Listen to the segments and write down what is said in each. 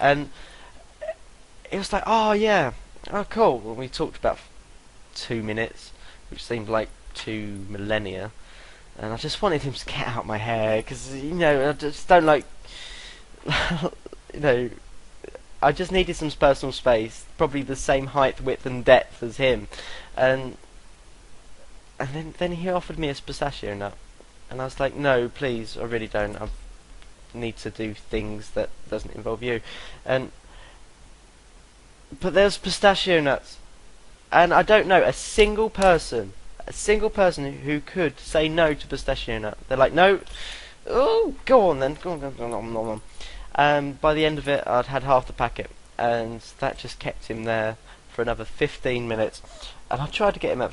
And it was like, oh yeah, oh cool. And we talked about 2 minutes, which seemed like 2 millennia. And I just wanted him to get out my hair because I just don't like, you know, I just needed some personal space, probably the same height, width, and depth as him, and then he offered me a pistachio nut, and I was like, no, please, I really don't. I need to do things that doesn't involve you, and but there's pistachio nuts, and I don't know a single person who could say no to pistachio nut. They're like, no, oh, go on then, go on, go on, go on, go on. By the end of it, I'd had half the packet, and that just kept him there for another 15 minutes. And I tried to get him up.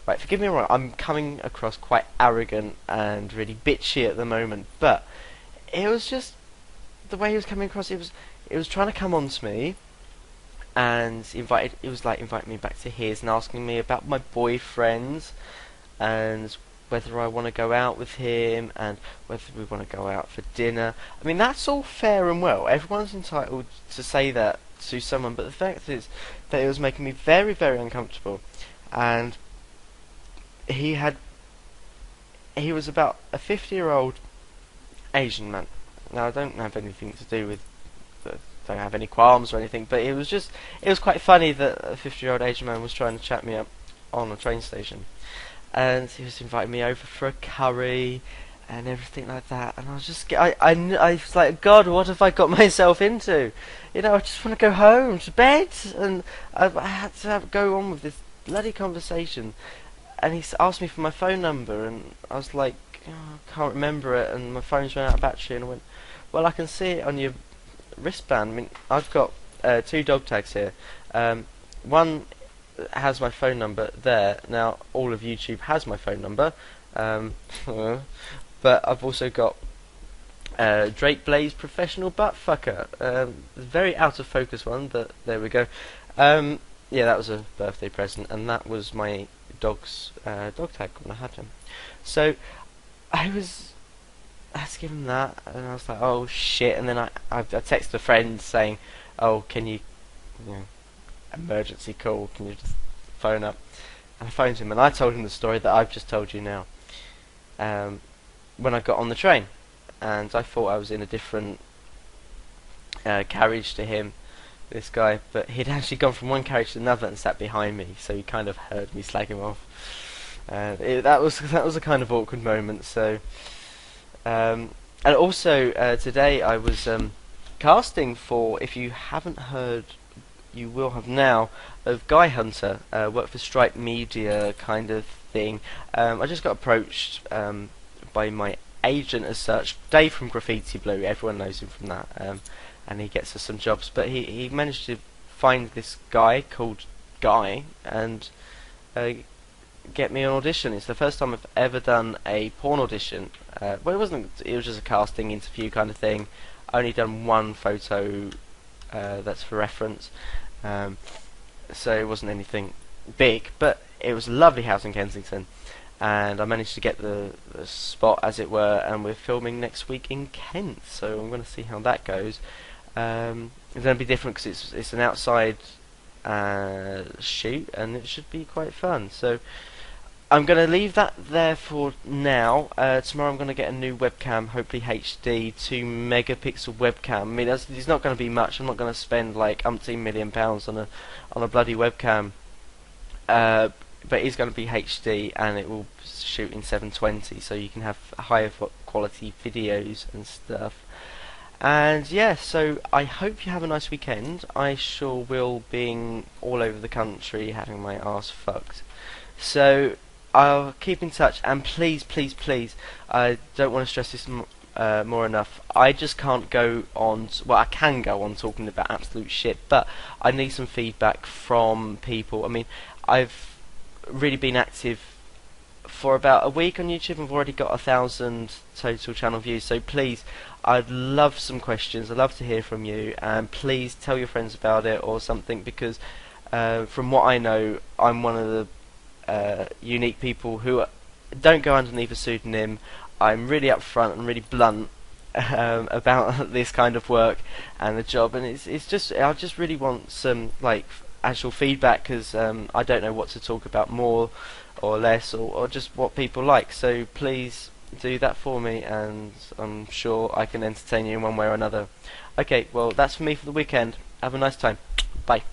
Right, forgive me wrong, I'm coming across quite arrogant and really bitchy at the moment, but it was just the way he was coming across. It was trying to come on to me, and it was like inviting me back to his and asking me about my boyfriends and whether I want to go out with him and whether we want to go out for dinner. I mean, that's all fair and well. Everyone's entitled to say that to someone, but the fact is that it was making me very, very uncomfortable. And he was about a 50-year-old Asian man. Now, I don't have anything to do with don't have any qualms or anything, but it was quite funny that a 50-year-old Asian man was trying to chat me up on a train station, and he was inviting me over for a curry and everything like that, and I was just I was like, God, what have I got myself into? I just want to go home to bed, and I had to go on with this bloody conversation, and he asked me for my phone number, and I was like, oh, I can't remember it, and my phone's run out of battery, and I went, well, I can see it on your wristband. I mean, I've got 2 dog tags here. One has my phone number there. Now, all of YouTube has my phone number, but I've also got Drake Blaize Professional Butt Fucker. Very out of focus one, but there we go. Yeah, that was a birthday present, and that was my dog's dog tag when I had him. So I was asking him that, and I was like, oh shit, and then I texted a friend saying, oh, can you emergency call, can you just phone up? And I phoned him, and I told him the story that I've just told you now, when I got on the train, and I thought I was in a different carriage to him, this guy, but he'd actually gone from one carriage to another and sat behind me, so he kind of heard me slag him off. That was a kind of awkward moment. So and also today I was casting for, if you haven't heard, you will have now, of Guy Hunter, work for Stripe Media kind of thing. I just got approached by my agent as such, Dave from Graffiti Blue, everyone knows him from that, and he gets us some jobs, but he managed to find this guy called Guy and get me an audition. It's the first time I've ever done a porn audition. Well, it was just a casting interview kind of thing. I only done one photo that's for reference, so it wasn't anything big, but it was a lovely house in Kensington, and I managed to get the spot, as it were, and we're filming next week in Kent, so I'm going to see how that goes. It's going to be different because it's an outside shoot, and it should be quite fun. So I'm going to leave that there for now. Tomorrow I'm going to get a new webcam, hopefully HD 2 megapixel webcam. I mean, it's not going to be much. I'm not going to spend like umpteen £1,000,000 on a bloody webcam, but it's going to be HD, and it will shoot in 720, so you can have higher quality videos and stuff. And yeah, so I hope you have a nice weekend. I sure will, being all over the country having my arse fucked. So I'll keep in touch, and please, please, please, I don't want to stress this more enough. I just can't go on, well, I can go on talking about absolute shit, but I need some feedback from people. I mean, I've really been active for about a week on YouTube. I've already got 1,000 total channel views, so please, I'd love some questions. I'd love to hear from you, and please tell your friends about it or something, because from what I know, I'm one of the unique people who don't go underneath a pseudonym. I'm really upfront and really blunt, about this kind of work and the job, and it's just I just really want some like actual feedback because I don't know what to talk about more or less or just what people like. So please do that for me, and I'm sure I can entertain you in one way or another. Okay, well that's for me for the weekend. Have a nice time. Bye.